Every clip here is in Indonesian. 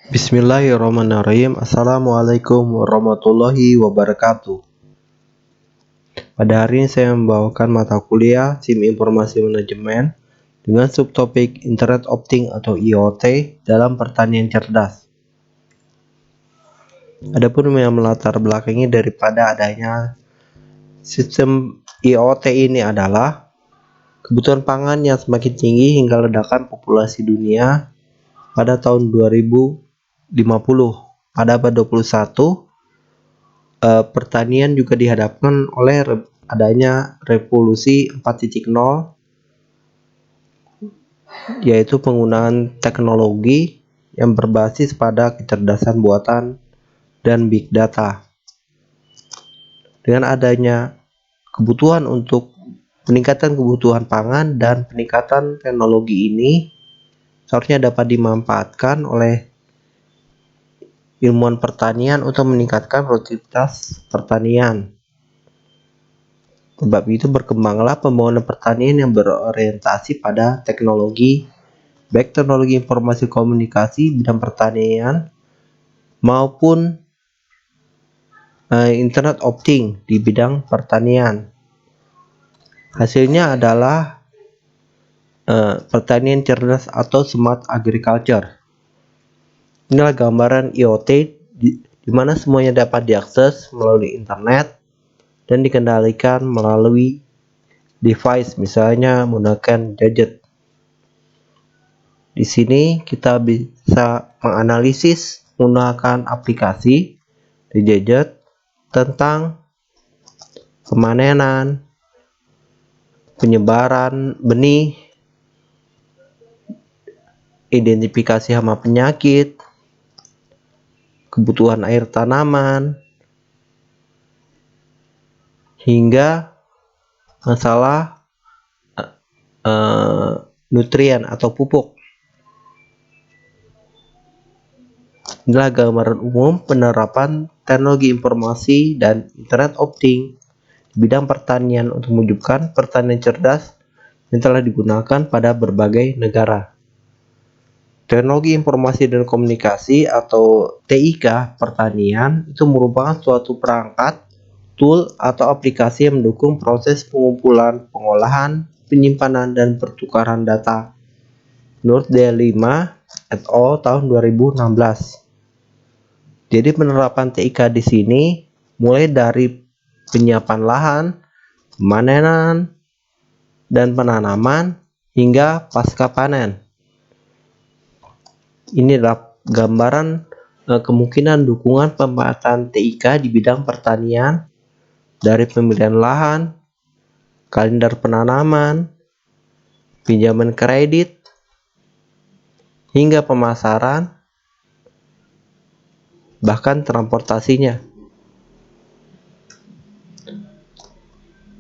Bismillahirrahmanirrahim. Assalamualaikum warahmatullahi wabarakatuh. Pada hari ini saya membawakan mata kuliah SIM Informasi Manajemen dengan subtopik Internet Opting atau IoT dalam pertanian cerdas. Adapun yang melatar belakangi daripada adanya sistem IoT ini adalah kebutuhan pangan yang semakin tinggi hingga ledakan populasi dunia pada tahun 2050. Pada abad 21, pertanian juga dihadapkan oleh adanya revolusi 4.0, yaitu penggunaan teknologi yang berbasis pada kecerdasan buatan dan big data. Dengan adanya kebutuhan untuk peningkatan kebutuhan pangan dan peningkatan teknologi ini seharusnya dapat dimanfaatkan oleh ilmuwan pertanian untuk meningkatkan produktivitas pertanian. Sebab itu berkembanglah pembangunan pertanian yang berorientasi pada teknologi, baik teknologi informasi komunikasi bidang pertanian maupun Internet Opting di bidang pertanian. Hasilnya adalah pertanian cerdas atau smart agriculture. Inilah gambaran IoT di mana semuanya dapat diakses melalui internet dan dikendalikan melalui device, misalnya menggunakan gadget. Di sini kita bisa menganalisis menggunakan aplikasi di gadget tentang pemanenan, penyebaran benih, identifikasi hama penyakit, kebutuhan air tanaman, hingga masalah nutrien atau pupuk. Inilah gambaran umum penerapan teknologi informasi dan Internet Opting di bidang pertanian untuk mewujudkan pertanian cerdas yang telah digunakan pada berbagai negara. Teknologi informasi dan komunikasi atau TIK pertanian itu merupakan suatu perangkat, tool atau aplikasi yang mendukung proses pengumpulan, pengolahan, penyimpanan, dan pertukaran data. Menurut D5 et al. Tahun 2016. Jadi penerapan TIK di sini mulai dari penyiapan lahan, pemanenan, dan penanaman hingga pasca panen. Ini adalah gambaran kemungkinan dukungan pemanfaatan TIK di bidang pertanian dari pemilihan lahan, kalender penanaman, pinjaman kredit, hingga pemasaran, bahkan transportasinya.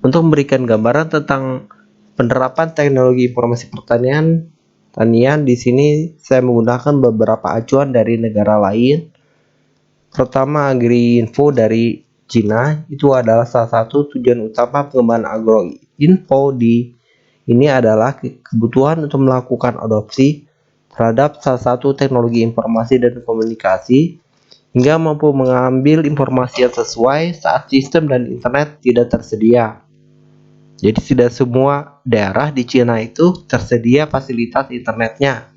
Untuk memberikan gambaran tentang penerapan teknologi informasi pertanian di sini saya menggunakan beberapa acuan dari negara lain. Pertama, AgriInfo dari Cina itu adalah salah satu tujuan utama pengembangan agroinfo ini adalah kebutuhan untuk melakukan adopsi terhadap salah satu teknologi informasi dan komunikasi hingga mampu mengambil informasi yang sesuai saat sistem dan internet tidak tersedia. Jadi tidak semua daerah di Cina itu tersedia fasilitas internetnya.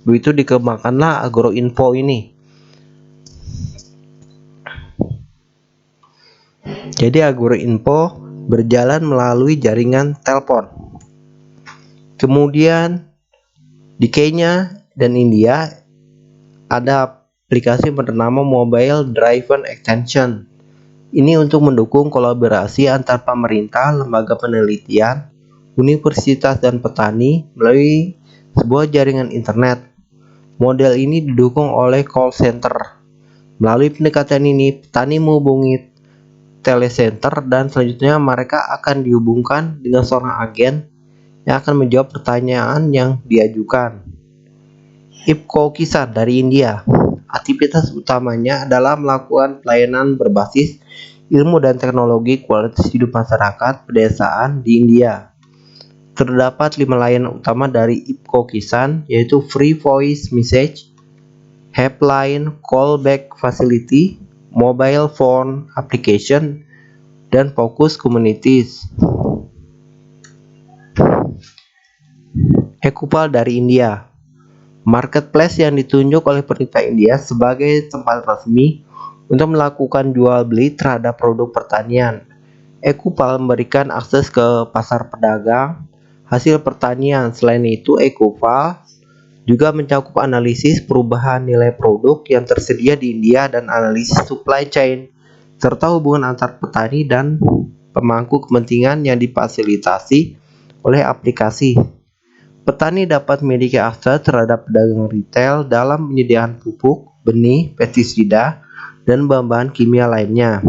Begitu dikembangkanlah agroinfo ini. Jadi agroinfo berjalan melalui jaringan telepon. Kemudian di Kenya dan India ada aplikasi bernama Mobile Driven Extension. Ini untuk mendukung kolaborasi antar pemerintah, lembaga penelitian, universitas, dan petani melalui sebuah jaringan internet. Model ini didukung oleh call center. Melalui pendekatan ini, petani menghubungi telecenter dan selanjutnya mereka akan dihubungkan dengan seorang agen yang akan menjawab pertanyaan yang diajukan. IPCO Kisan dari India. Aktivitas utamanya adalah melakukan pelayanan berbasis ilmu dan teknologi kualitas hidup masyarakat pedesaan di India. Terdapat 5 layanan utama dari IPCO Kisan, yaitu Free Voice Message, helpline, callback facility, mobile phone application, dan fokus communities. Ekupal dari India, marketplace yang ditunjuk oleh pemerintah India sebagai tempat resmi untuk melakukan jual beli terhadap produk pertanian. Ekupal memberikan akses ke pasar pedagang hasil pertanian. Selain itu, Ekupal juga mencakup analisis perubahan nilai produk yang tersedia di India dan analisis supply chain, serta hubungan antar petani dan pemangku kepentingan yang difasilitasi oleh aplikasi. Petani dapat memiliki akses terhadap pedagang retail dalam penyediaan pupuk, benih, pestisida, dan bahan-bahan kimia lainnya.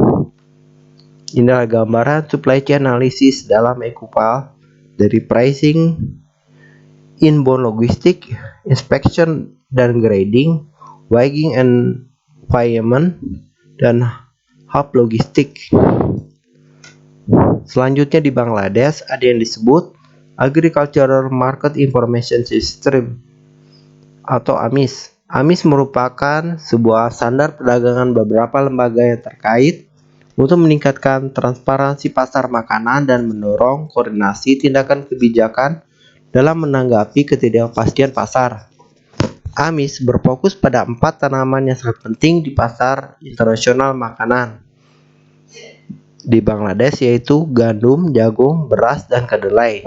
Inilah gambaran supply chain analysis dalam Ekupal, dari pricing, inbound logistik, inspection dan grading, weighing and payment, dan hub logistik. Selanjutnya di Bangladesh ada yang disebut Agricultural Market Information System atau AMIS. AMIS merupakan sebuah standar perdagangan beberapa lembaga yang terkait untuk meningkatkan transparansi pasar makanan dan mendorong koordinasi tindakan kebijakan dalam menanggapi ketidakpastian pasar. AMIS berfokus pada 4 tanaman yang sangat penting di pasar internasional makanan di Bangladesh, yaitu gandum, jagung, beras, dan kedelai.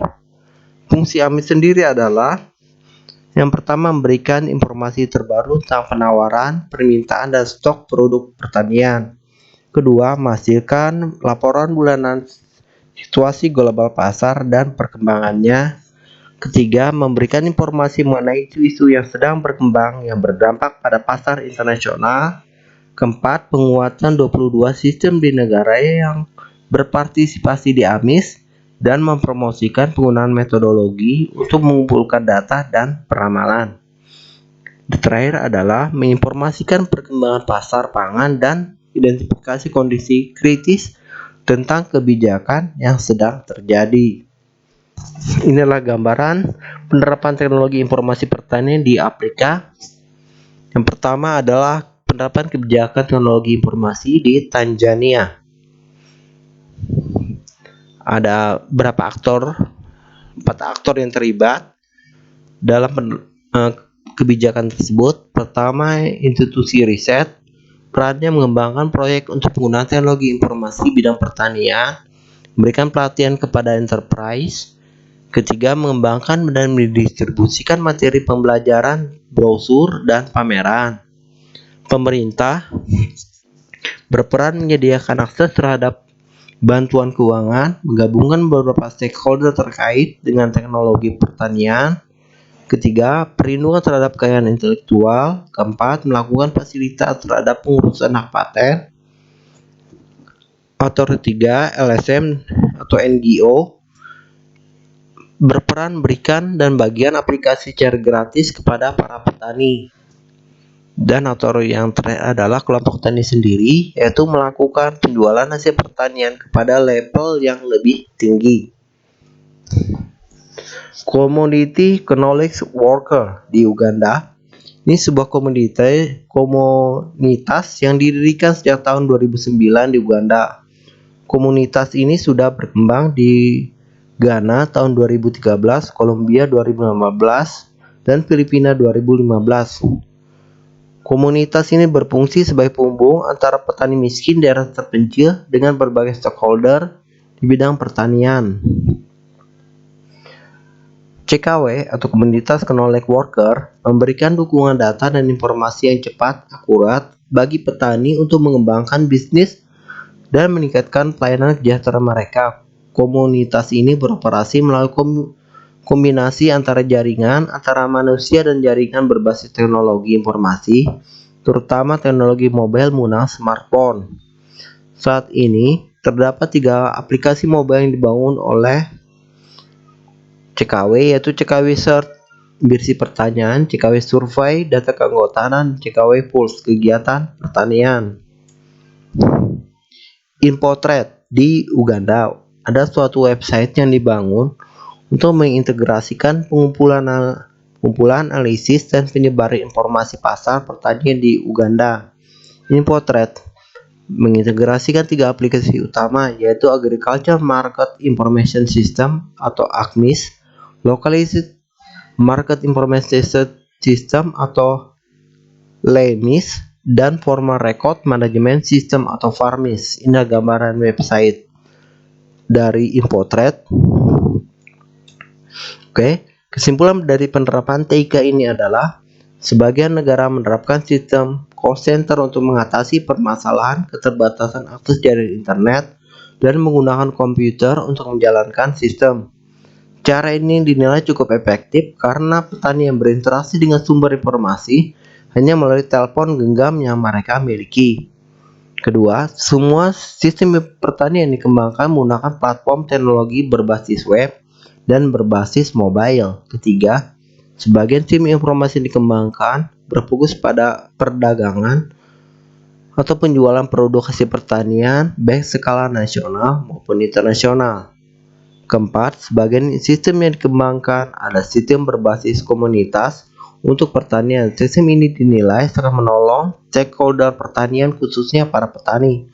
Fungsi AMIS sendiri adalah yang pertama, memberikan informasi terbaru tentang penawaran, permintaan, dan stok produk pertanian. Kedua, menghasilkan laporan bulanan situasi global pasar dan perkembangannya. Ketiga, memberikan informasi mengenai isu-isu yang sedang berkembang yang berdampak pada pasar internasional. Keempat, penguatan 22 sistem di negara yang berpartisipasi di AMIS dan mempromosikan penggunaan metodologi untuk mengumpulkan data dan peramalan. Terakhir adalah menginformasikan perkembangan pasar pangan dan identifikasi kondisi kritis tentang kebijakan yang sedang terjadi. Inilah gambaran penerapan teknologi informasi pertanian di Afrika. Yang pertama adalah penerapan kebijakan teknologi informasi di Tanzania. Ada berapa aktor? 4 aktor yang terlibat dalam kebijakan tersebut. Pertama, institusi riset, perannya mengembangkan proyek untuk penggunaan teknologi informasi bidang pertanian, memberikan pelatihan kepada enterprise. Ketiga, mengembangkan dan mendistribusikan materi pembelajaran, brosur, dan pameran. Pemerintah berperan menyediakan akses terhadap bantuan keuangan, menggabungkan beberapa stakeholder terkait dengan teknologi pertanian. Ketiga, perlindungan terhadap kekayaan intelektual. Keempat, melakukan fasilitas terhadap pengurusan hak paten. Atau ketiga, LSM atau NGO berperan memberikan dan bagian aplikasi secara gratis kepada para petani. Dan atau yang terakhir adalah kelompok tani sendiri, yaitu melakukan penjualan hasil pertanian kepada level yang lebih tinggi. Community Knowledge Worker di Uganda. Ini sebuah komunitas yang didirikan sejak tahun 2009 di Uganda. Komunitas ini sudah berkembang di Ghana tahun 2013, Kolombia 2015, dan Filipina 2015. Komunitas ini berfungsi sebagai penghubung antara petani miskin daerah terpencil dengan berbagai stakeholder di bidang pertanian. CKW atau Komunitas Knowledge Worker memberikan dukungan data dan informasi yang cepat, akurat bagi petani untuk mengembangkan bisnis dan meningkatkan pelayanan sejahtera mereka. Komunitas ini beroperasi melalui kombinasi antara jaringan antara manusia dan jaringan berbasis teknologi informasi, terutama teknologi mobile menggunakan smartphone. Saat ini terdapat 3 aplikasi mobile yang dibangun oleh CKW, yaitu CKW Search, bersih pertanyaan, CKW Survey, data keanggotaan, dan CKW Pulse, kegiatan pertanian. InfoTrade di Uganda ada suatu website yang dibangun untuk mengintegrasikan pengumpulan kumpulan analisis dan penyebaran informasi pasar pertanian di Uganda. InfoTrade mengintegrasikan 3 aplikasi utama, yaitu Agriculture Market Information System atau AGMIS, Localized Market Information System atau LEMIS, dan Farmer Record Management System atau FARMIS. Ini gambaran website dari InfoTrade. Oke, kesimpulan dari penerapan TIK ini adalah sebagian negara menerapkan sistem call center untuk mengatasi permasalahan keterbatasan akses jaringan internet dan menggunakan komputer untuk menjalankan sistem. Cara ini dinilai cukup efektif karena petani yang berinteraksi dengan sumber informasi hanya melalui telepon genggam yang mereka miliki. Kedua, semua sistem pertanian yang dikembangkan menggunakan platform teknologi berbasis web dan berbasis mobile. Ketiga, sebagian tim informasi yang dikembangkan berfokus pada perdagangan atau penjualan produk hasil pertanian baik skala nasional maupun internasional. Keempat, sebagian sistem yang dikembangkan ada sistem berbasis komunitas untuk pertanian. Sistem ini dinilai sangat menolong stakeholder pertanian, khususnya para petani.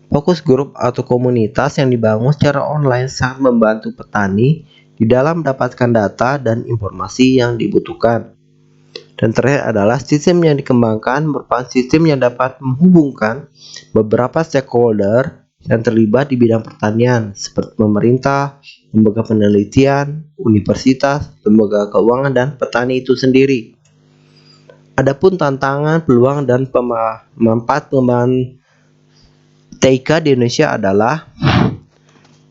Fokus grup atau komunitas yang dibangun secara online sangat membantu petani di dalam mendapatkan data dan informasi yang dibutuhkan. Dan terakhir adalah sistem yang dikembangkan merupakan sistem yang dapat menghubungkan beberapa stakeholder yang terlibat di bidang pertanian seperti pemerintah, lembaga penelitian, universitas, lembaga keuangan, dan petani itu sendiri. Adapun tantangan, peluang, dan manfaat pengembangan TIK di Indonesia adalah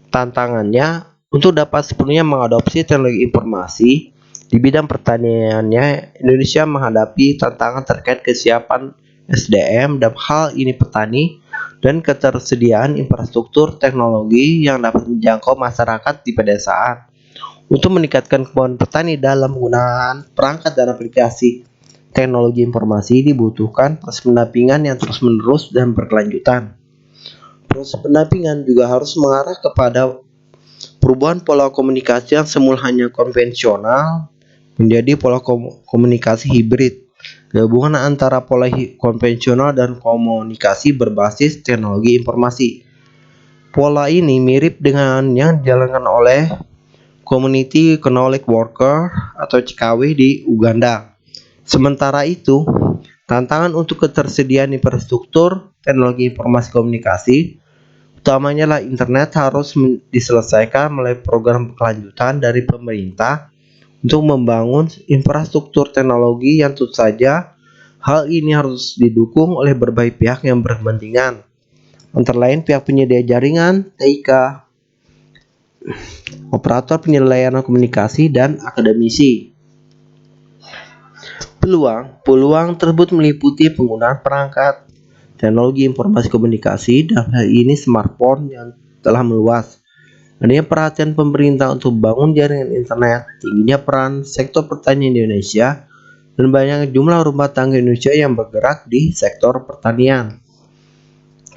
tantangannya untuk dapat sepenuhnya mengadopsi teknologi informasi di bidang pertaniannya. Indonesia menghadapi tantangan terkait kesiapan SDM dan hal ini petani dan ketersediaan infrastruktur teknologi yang dapat menjangkau masyarakat di pedesaan. Untuk meningkatkan kemampuan petani dalam menggunakan perangkat dan aplikasi teknologi informasi dibutuhkan proses pendampingan yang terus-menerus dan berkelanjutan. Proses pendampingan juga harus mengarah kepada perubahan pola komunikasi yang semula hanya konvensional menjadi pola komunikasi hibrid, gabungan antara pola konvensional dan komunikasi berbasis teknologi informasi. Pola ini mirip dengan yang dijalankan oleh Community Knowledge Worker atau CKW di Uganda. Sementara itu, tantangan untuk ketersediaan infrastruktur teknologi informasi komunikasi utamanya lah internet harus diselesaikan melalui program berkelanjutan dari pemerintah untuk membangun infrastruktur teknologi yang tentu saja hal ini harus didukung oleh berbagai pihak yang berkepentingan, antara lain pihak penyedia jaringan, TIK, operator penyelenggara komunikasi, dan akademisi. Peluang tersebut meliputi penggunaan perangkat teknologi informasi komunikasi, dalam hal ini smartphone yang telah meluas, adanya perhatian pemerintah untuk membangun jaringan internet, tingginya peran sektor pertanian di Indonesia, dan banyaknya jumlah rumah tangga Indonesia yang bergerak di sektor pertanian.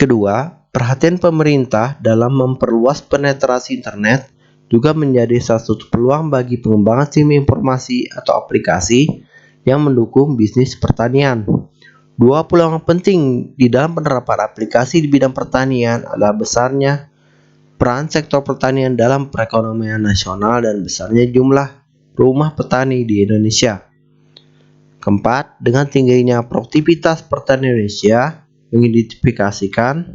Kedua, perhatian pemerintah dalam memperluas penetrasi internet juga menjadi salah satu peluang bagi pengembangan sistem informasi atau aplikasi yang mendukung bisnis pertanian. Dua peluang penting di dalam penerapan aplikasi di bidang pertanian adalah besarnya peran sektor pertanian dalam perekonomian nasional dan besarnya jumlah rumah petani di Indonesia. Keempat, dengan tingginya produktivitas pertanian Indonesia mengidentifikasikan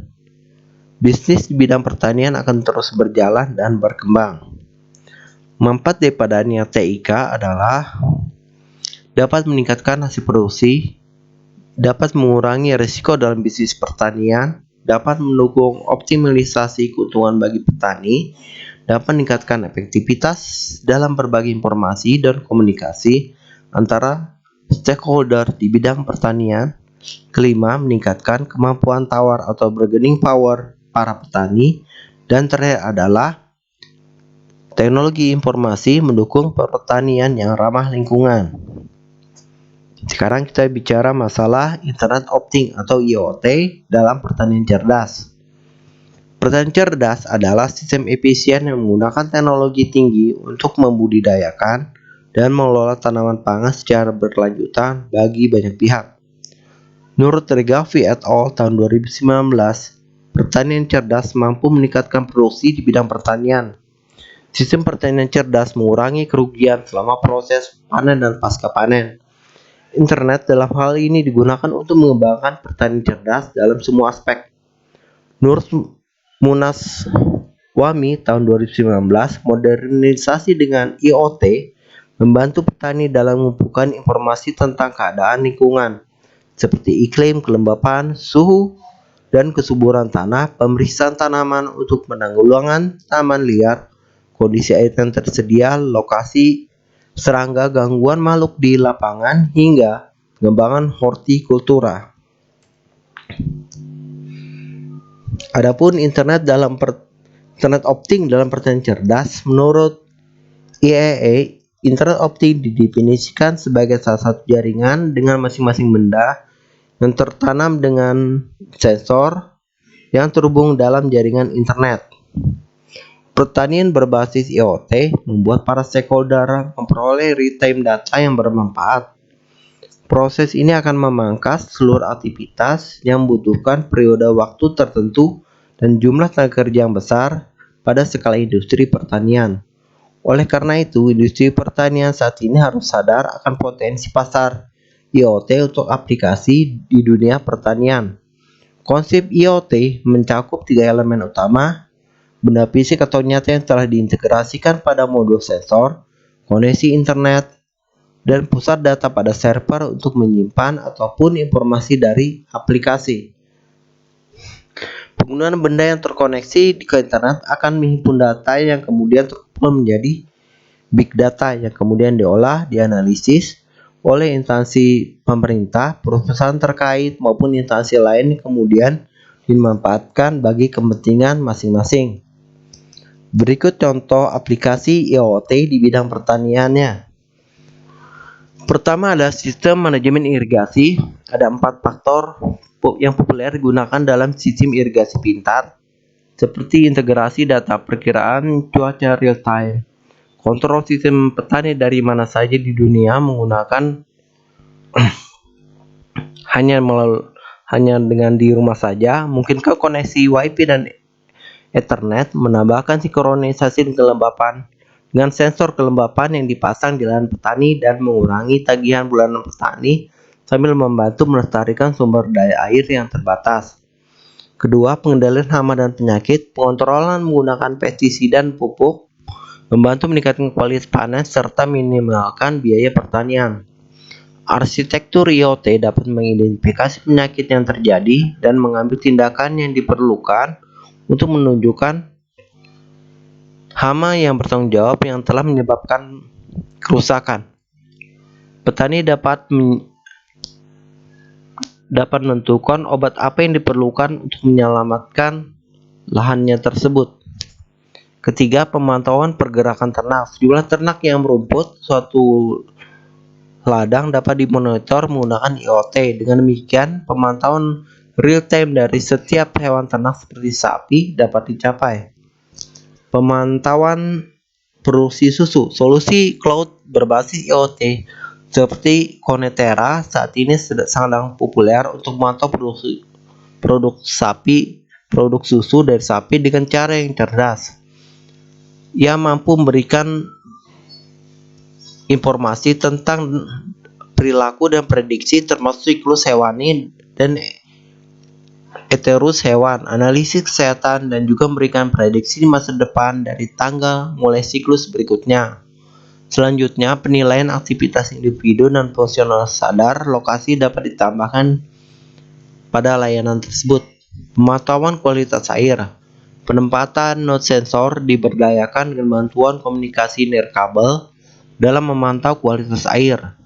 bisnis di bidang pertanian akan terus berjalan dan berkembang. Manfaat daripada TIK adalah dapat meningkatkan hasil produksi, dapat mengurangi risiko dalam bisnis pertanian, dapat mendukung optimalisasi keuntungan bagi petani, dapat meningkatkan efektivitas dalam berbagi informasi dan komunikasi antara stakeholder di bidang pertanian. Kelima, meningkatkan kemampuan tawar atau bargaining power para petani. Dan terakhir adalah teknologi informasi mendukung pertanian yang ramah lingkungan. Sekarang kita bicara masalah Internet of Things atau IoT dalam pertanian cerdas. Pertanian cerdas adalah sistem efisien yang menggunakan teknologi tinggi untuk membudidayakan, dan mengelola tanaman pangan secara berkelanjutan bagi banyak pihak. Menurut Regavi et al. Tahun 2019, pertanian cerdas mampu meningkatkan produksi di bidang pertanian. Sistem pertanian cerdas mengurangi kerugian selama proses panen dan pasca panen. Internet dalam hal ini digunakan untuk mengembangkan pertanian cerdas dalam semua aspek. Menurut Munas Wami tahun 2019, modernisasi dengan IoT membantu petani dalam mengumpulkan informasi tentang keadaan lingkungan, seperti iklim, kelembapan, suhu, dan kesuburan tanah, pemeriksaan tanaman untuk penanggulangan taman liar, kondisi air yang tersedia, lokasi serangga, gangguan makhluk di lapangan, hingga pengembangan hortikultura. Adapun internet optik dalam pertanian cerdas, menurut IEA, internet optik didefinisikan sebagai salah satu jaringan dengan masing-masing benda yang tertanam dengan sensor yang terhubung dalam jaringan internet. Pertanian berbasis IoT membuat para stakeholder memperoleh real-time data yang bermanfaat. Proses ini akan memangkas seluruh aktivitas yang membutuhkan periode waktu tertentu dan jumlah tenaga kerja yang besar pada skala industri pertanian. Oleh karena itu, industri pertanian saat ini harus sadar akan potensi pasar IoT untuk aplikasi di dunia pertanian. Konsep IoT mencakup 3 elemen utama: benda fisik atau nyata yang telah diintegrasikan pada modul sensor, koneksi internet, dan pusat data pada server untuk menyimpan ataupun informasi dari aplikasi. Penggunaan benda yang terkoneksi ke internet akan menghimpun data yang kemudian terkumpul menjadi big data yang kemudian diolah, dianalisis oleh instansi pemerintah, perusahaan terkait, maupun instansi lain yang kemudian dimanfaatkan bagi kepentingan masing-masing. Berikut contoh aplikasi IoT di bidang pertaniannya. Pertama adalah sistem manajemen irigasi. Ada 4 faktor yang populer digunakan dalam sistem irigasi pintar, seperti integrasi data perkiraan cuaca real time, kontrol sistem petani dari mana saja di dunia menggunakan hanya dengan di rumah saja, mungkinkah koneksi WiFi dan Ethernet, menambahkan sinkronisasi kelembapan dengan sensor kelembapan yang dipasang di lahan petani dan mengurangi tagihan bulanan petani sambil membantu melestarikan sumber daya air yang terbatas. Kedua, pengendalian hama dan penyakit, pengontrolan menggunakan pestisida dan pupuk, membantu meningkatkan kualitas panen serta minimalkan biaya pertanian. Arsitektur IoT dapat mengidentifikasi penyakit yang terjadi dan mengambil tindakan yang diperlukan untuk menunjukkan hama yang bertanggung jawab yang telah menyebabkan kerusakan. Petani dapat menentukan obat apa yang diperlukan untuk menyelamatkan lahannya tersebut. Ketiga, pemantauan pergerakan ternak. Sejumlah ternak yang merumput suatu ladang dapat dimonitor menggunakan IoT. Dengan demikian, pemantauan real time dari setiap hewan ternak seperti sapi dapat dicapai. Pemantauan produksi susu. Solusi cloud berbasis IoT seperti Conetera saat ini sangat populer untuk memantau produk susu dari sapi dengan cara yang cerdas. Ia mampu memberikan informasi tentang perilaku dan prediksi termasuk siklus hewani dan eterus hewan, analisis kesehatan, dan juga memberikan prediksi masa depan dari tanggal mulai siklus berikutnya. Selanjutnya, penilaian aktivitas individu dan fungsional sadar lokasi dapat ditambahkan pada layanan tersebut. Pemantauan kualitas air. Penempatan node sensor diberdayakan dengan bantuan komunikasi nirkabel dalam memantau kualitas air.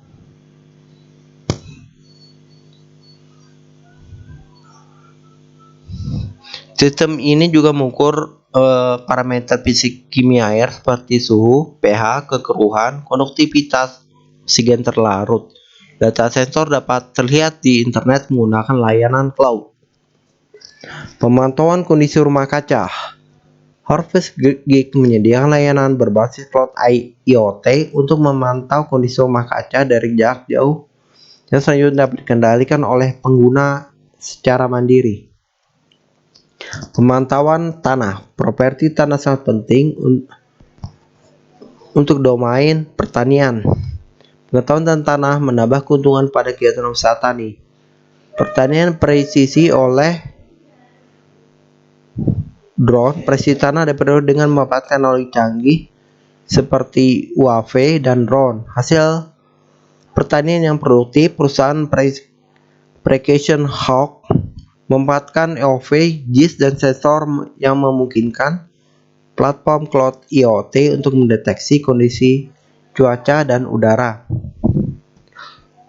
Sistem ini juga mengukur parameter fisik kimia air seperti suhu, pH, kekeruhan, konduktivitas, oksigen terlarut. Data sensor dapat terlihat di internet menggunakan layanan cloud. Pemantauan kondisi rumah kaca. Harvest Gig menyediakan layanan berbasis cloud IoT untuk memantau kondisi rumah kaca dari jarak jauh yang selanjutnya dapat dikendalikan oleh pengguna secara mandiri. Pemantauan tanah. Properti tanah sangat penting untuk domain pertanian. Pengetahuan tentang tanah menambah keuntungan pada kegiatan usaha tani. Pertanian presisi oleh drone. Presisi tanah diperoleh dengan memanfaatkan teknologi canggih seperti UAV dan drone. Hasil pertanian yang produktif. Perusahaan Precision Hawk memanfaatkan UAV, GIS, dan sensor yang memungkinkan platform cloud IoT untuk mendeteksi kondisi cuaca dan udara.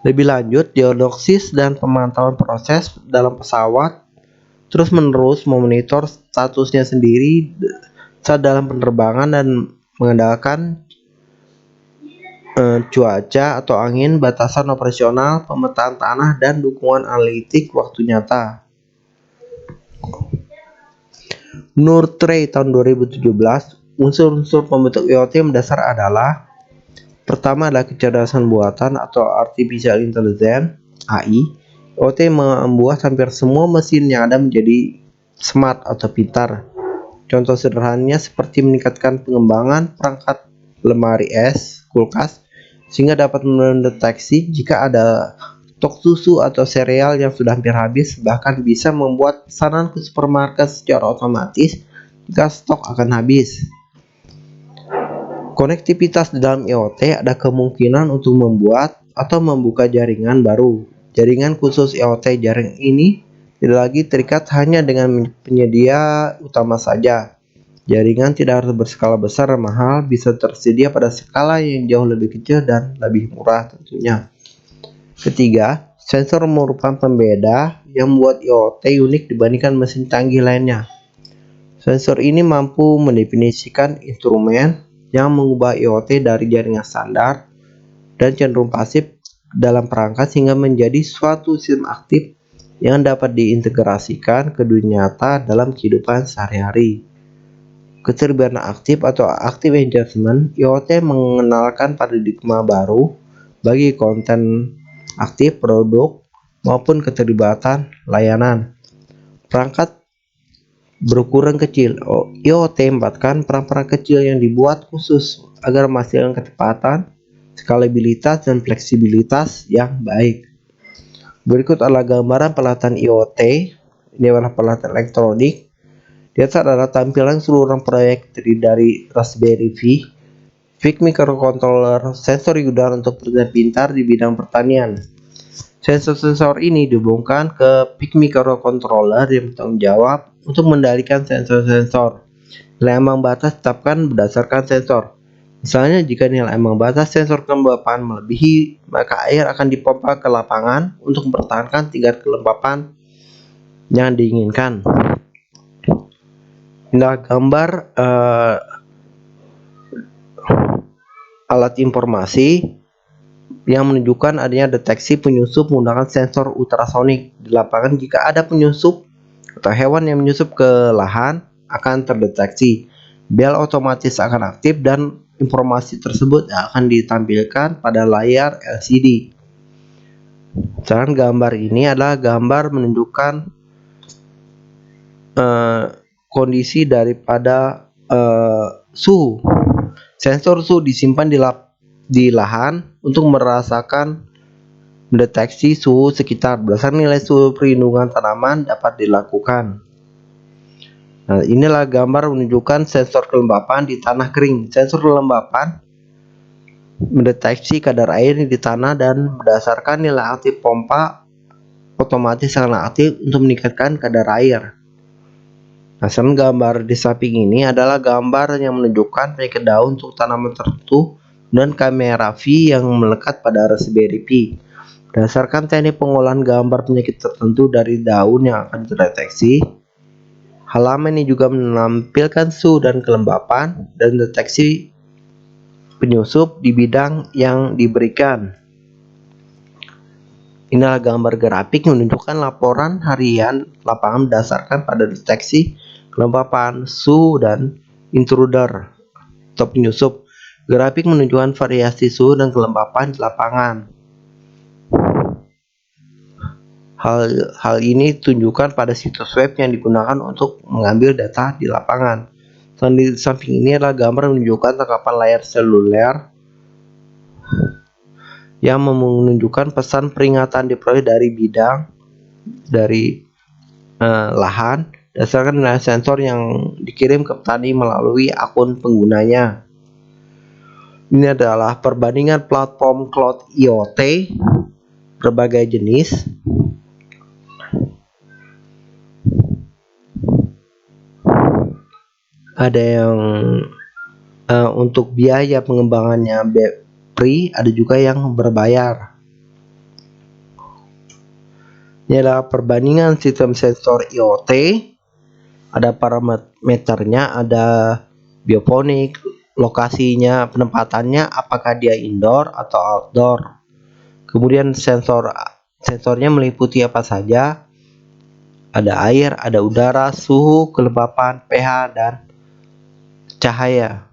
Lebih lanjut, diagnosis dan pemantauan proses dalam pesawat terus-menerus memonitor statusnya sendiri saat dalam penerbangan dan mengandalkan cuaca atau angin, batasan operasional, pemetaan tanah, dan dukungan analitik waktu nyata. Menurut Trey tahun 2017, unsur-unsur pembentuk IoT mendasar adalah: pertama adalah kecerdasan buatan atau artificial intelligence (AI). IoT membuat hampir semua mesin yang ada menjadi smart atau pintar. Contoh sederhananya seperti meningkatkan pengembangan perangkat lemari es, kulkas, sehingga dapat mendeteksi jika ada stok susu atau sereal yang sudah hampir habis, bahkan bisa membuat pesanan ke supermarket secara otomatis jika stok akan habis. Konektivitas di dalam IoT ada kemungkinan untuk membuat atau membuka jaringan baru. Jaringan khusus IoT. Jaring ini tidak lagi terikat hanya dengan penyedia utama saja. Jaringan tidak harus berskala besar dan mahal, bisa tersedia pada skala yang jauh lebih kecil dan lebih murah tentunya. Ketiga, sensor merupakan pembeda yang membuat IoT unik dibandingkan mesin canggih lainnya. Sensor ini mampu mendefinisikan instrumen yang mengubah IoT dari jaringan standar dan cenderung pasif dalam perangkat sehingga menjadi suatu sistem aktif yang dapat diintegrasikan ke dunia nyata dalam kehidupan sehari-hari. Keterlibatan aktif atau active engagement. IoT mengenalkan paradigma baru bagi konten aktif produk maupun keterlibatan layanan. Perangkat berukuran kecil. IoT membuatkan perangkat kecil yang dibuat khusus agar menghasilkan kecepatan, skalabilitas, dan fleksibilitas yang baik. Berikut adalah gambaran peralatan IoT. Ini adalah peralatan elektronik. Di atas adalah tampilan seluruh proyek dari Raspberry Pi, VIC microcontroller, sensor udara untuk pertanian pintar di bidang pertanian. Sensor-sensor ini dihubungkan ke VIC microcontroller yang bertanggung jawab untuk mengendalikan sensor-sensor. Nilai ambang batas ditetapkan berdasarkan sensor. Misalnya, jika nilai ambang batas sensor kelembapan melebihi, maka air akan dipompa ke lapangan untuk mempertahankan tingkat kelembapan yang diinginkan. Inilah gambar alat informasi yang menunjukkan adanya deteksi penyusup menggunakan sensor ultrasonik di lapangan. Jika ada penyusup atau hewan yang menyusup ke lahan, akan terdeteksi. Bel otomatis akan aktif dan informasi tersebut akan ditampilkan pada layar LCD. Misalkan gambar ini adalah gambar menunjukkan kondisi daripada suhu. Sensor suhu disimpan di lahan untuk merasakan mendeteksi suhu sekitar. Berdasarkan nilai suhu perlindungan tanaman dapat dilakukan. Nah, inilah gambar menunjukkan sensor kelembapan di tanah kering. Sensor kelembapan mendeteksi kadar air di tanah dan berdasarkan nilai aktif pompa otomatis akan aktif untuk meningkatkan kadar air. Nah, gambar di samping ini adalah gambar yang menunjukkan penyakit daun untuk tanaman tertentu dan kamera V yang melekat pada Raspberry Pi. Berdasarkan teknik pengolahan gambar penyakit tertentu dari daun yang akan terdeteksi, halaman ini juga menampilkan suhu dan kelembapan dan deteksi penyusup di bidang yang diberikan. Inilah gambar grafik menunjukkan laporan harian lapangan berdasarkan pada deteksi kelembapan, suhu, dan intruder atau penyusup. Grafik menunjukkan variasi suhu dan kelembapan di lapangan. Hal ini tunjukkan pada situs web yang digunakan untuk mengambil data di lapangan. Di samping ini adalah gambar menunjukkan tangkapan layar seluler yang menunjukkan pesan peringatan diperoleh dari bidang lahan berdasarkan nilai sensor yang dikirim ke petani melalui akun penggunanya. Ini adalah perbandingan platform cloud IoT berbagai jenis. Ada yang untuk biaya pengembangannya free, ada juga yang berbayar. Ini adalah perbandingan sistem sensor IoT. Ada parameternya, ada bioponik, lokasinya, penempatannya, apakah dia indoor atau outdoor. Kemudian sensornya meliputi apa saja. Ada air, ada udara, suhu, kelembapan, pH, dan cahaya.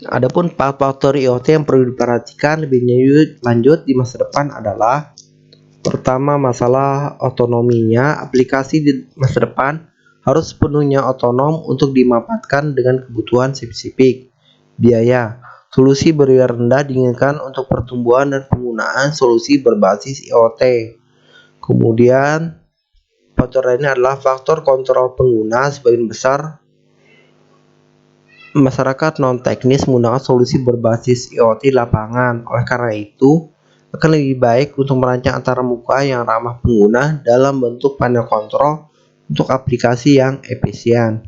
Adapun faktor IoT yang perlu diperhatikan lebih lanjut di masa depan adalah: pertama, masalah otonominya. Aplikasi di masa depan harus sepenuhnya otonom untuk dimanfaatkan dengan kebutuhan spesifik. Biaya. Solusi berbiaya rendah diinginkan untuk pertumbuhan dan penggunaan solusi berbasis IoT. Kemudian faktor lainnya adalah faktor kontrol pengguna. Sebagian besar masyarakat non-teknis menggunakan solusi berbasis IoT lapangan. Oleh karena itu, akan lebih baik untuk merancang antarmuka yang ramah pengguna dalam bentuk panel kontrol untuk aplikasi yang efisien.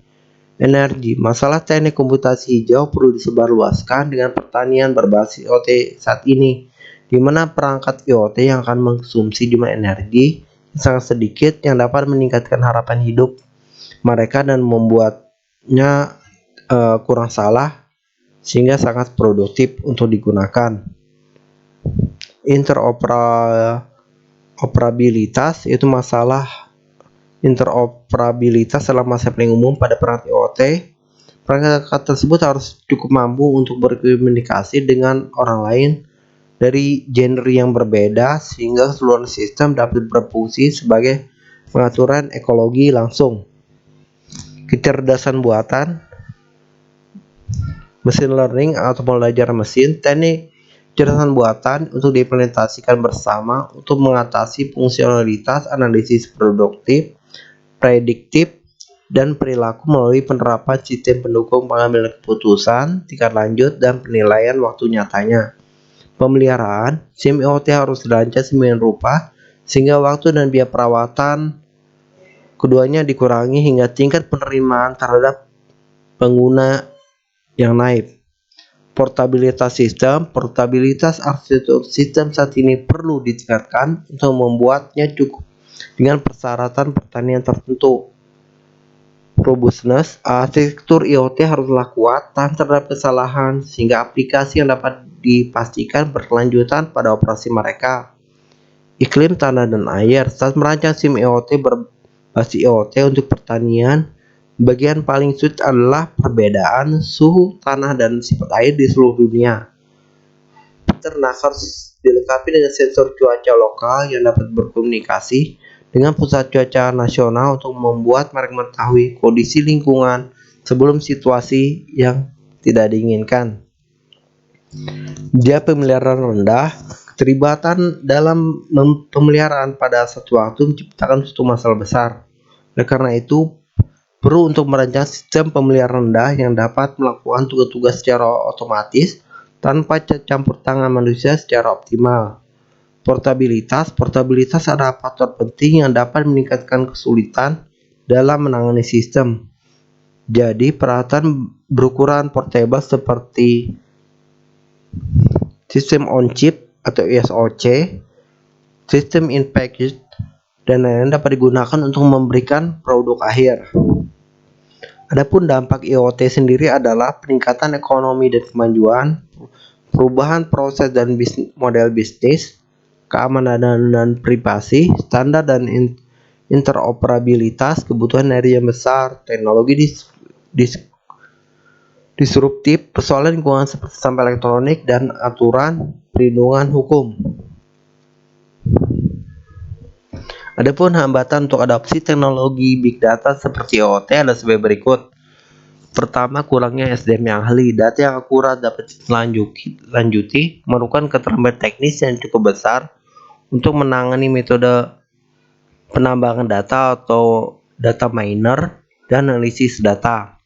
Energi. Masalah teknik komputasi hijau perlu disebarluaskan dengan pertanian berbasis IoT saat ini, di mana perangkat IoT yang akan mengkonsumsi jumlah energi yang sangat sedikit yang dapat meningkatkan harapan hidup mereka dan membuatnya kurang salah sehingga sangat produktif untuk digunakan. Interoperabilitas, yaitu masalah interoperabilitas adalah masalah paling umum pada perangkat IoT. Perangkat tersebut harus cukup mampu untuk berkomunikasi dengan orang lain dari genre yang berbeda sehingga seluruh sistem dapat berfungsi sebagai pengaturan ekologi langsung. Kecerdasan buatan, machine learning atau belajar mesin, teknik kecerdasan buatan untuk diimplementasikan bersama untuk mengatasi fungsionalitas analisis produktif, prediktif, dan perilaku melalui penerapan sistem pendukung pengambilan keputusan, tingkat lanjut, dan penilaian waktu nyatanya. Pemeliharaan, SIM IoT harus dirancang sedemikian rupa sehingga waktu dan biaya perawatan keduanya dikurangi hingga tingkat penerimaan terhadap pengguna yang naik. Portabilitas sistem. Portabilitas arsitektur sistem saat ini perlu ditingkatkan untuk membuatnya cukup dengan persyaratan pertanian tertentu. Robustness. Arsitektur IoT haruslah kuat, tahan terhadap kesalahan, sehingga aplikasi yang dapat dipastikan berkelanjutan pada operasi mereka. Iklim, tanah, dan air. Saat merancang SIM IoT berbasis IoT untuk pertanian, bagian paling sulit adalah perbedaan suhu tanah dan sifat air di seluruh dunia. Peternak harus dilengkapi dengan sensor cuaca lokal yang dapat berkomunikasi dengan pusat cuaca nasional untuk membuat mereka mengetahui kondisi lingkungan sebelum situasi yang tidak diinginkan. Biaya pemeliharaan rendah. Keterlibatan dalam pemeliharaan pada satu waktu menciptakan suatu masalah besar. Oleh karena itu, perlu untuk merancang sistem pemeliharaan rendah yang dapat melakukan tugas-tugas secara otomatis tanpa campur tangan manusia secara optimal. Portabilitas adalah faktor penting yang dapat meningkatkan kesulitan dalam menangani sistem. Jadi, peralatan berukuran portable seperti sistem on chip atau SoC, sistem in package, dan lain-lain dapat digunakan untuk memberikan produk akhir. Adapun dampak IoT sendiri adalah peningkatan ekonomi dan kemajuan, perubahan proses dan model bisnis, keamanan dan privasi, standar dan interoperabilitas, kebutuhan energi yang besar, teknologi disruptif, persoalan lingkungan seperti sampah elektronik, dan aturan perlindungan hukum. Adapun hambatan untuk adopsi teknologi big data seperti IoT ada sebagai berikut. Pertama, kurangnya SDM yang ahli. Data yang akurat dapat dilanjuti memerlukan keterampilan teknis yang cukup besar untuk menangani metode penambangan data atau data miner dan analisis data.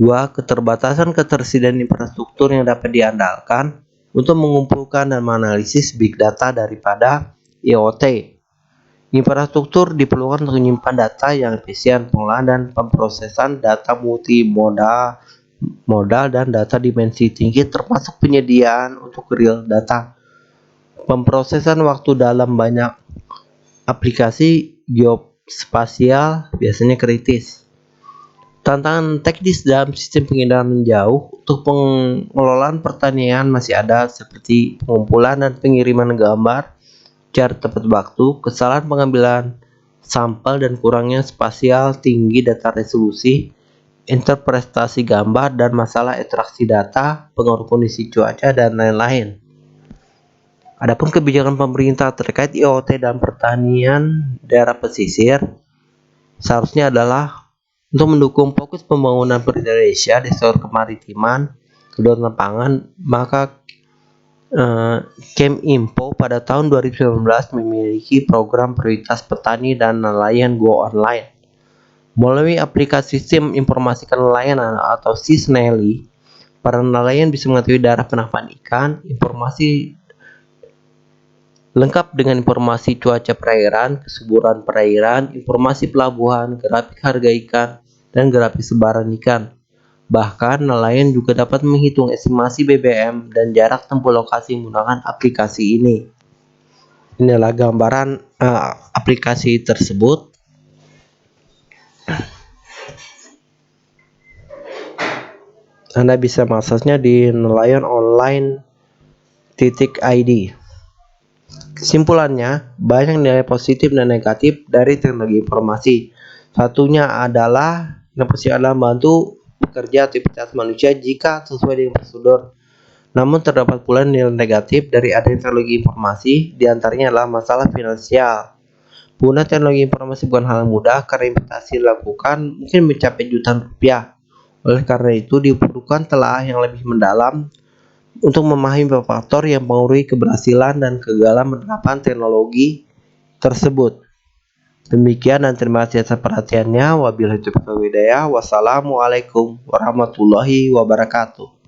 2. Keterbatasan infrastruktur yang dapat diandalkan untuk mengumpulkan dan menganalisis big data daripada IoT. Infrastruktur diperlukan untuk menyimpan data yang efisien, pengolahan dan pemrosesan data multimodal dan data dimensi tinggi termasuk penyediaan untuk real data. Pemrosesan waktu dalam banyak aplikasi geospasial biasanya kritis. Tantangan teknis dalam sistem penginderaan jauh untuk pengelolaan pertanian masih ada seperti pengumpulan dan pengiriman gambar secara tepat waktu, kesalahan pengambilan sampel dan kurangnya spasial tinggi data resolusi, interpretasi gambar dan masalah ekstraksi data, pengaruh kondisi cuaca dan lain-lain. Adapun kebijakan pemerintah terkait IoT dan pertanian daerah pesisir seharusnya adalah untuk mendukung fokus pembangunan Indonesia di sektor kemaritiman, kedaulatan pangan, maka Keminfo pada tahun 2019 memiliki program prioritas petani dan nelayan Go Online. Melalui aplikasi Sistem Informasi Nelayan atau SISNELI, para nelayan bisa mengetahui daerah penangkapan ikan, informasi lengkap dengan informasi cuaca perairan, kesuburan perairan, informasi pelabuhan, grafik harga ikan, dan grafik sebaran ikan. Bahkan, nelayan juga dapat menghitung estimasi BBM dan jarak tempuh lokasi menggunakan aplikasi ini. Inilah gambaran aplikasi tersebut. Anda bisa mengaksesnya di nelayanonline.id. Kesimpulannya, banyak nilai positif dan negatif dari teknologi informasi. Satunya adalah yang positif adalah membantu bekerja aktivitas manusia jika sesuai dengan prosedur. Namun terdapat pula nilai negatif dari adanya teknologi informasi, diantaranya adalah masalah finansial. Penggunaan teknologi informasi bukan hal yang mudah karena investasi dilakukan mungkin mencapai jutaan rupiah. Oleh karena itu diperlukan telah yang lebih mendalam untuk memahami beberapa faktor yang mempengaruhi keberhasilan dan kegagalan penerapan teknologi tersebut. Demikian dan terima kasih atas perhatiannya. Wabillahi taufiq wal hidayah. Wassalamualaikum warahmatullahi wabarakatuh.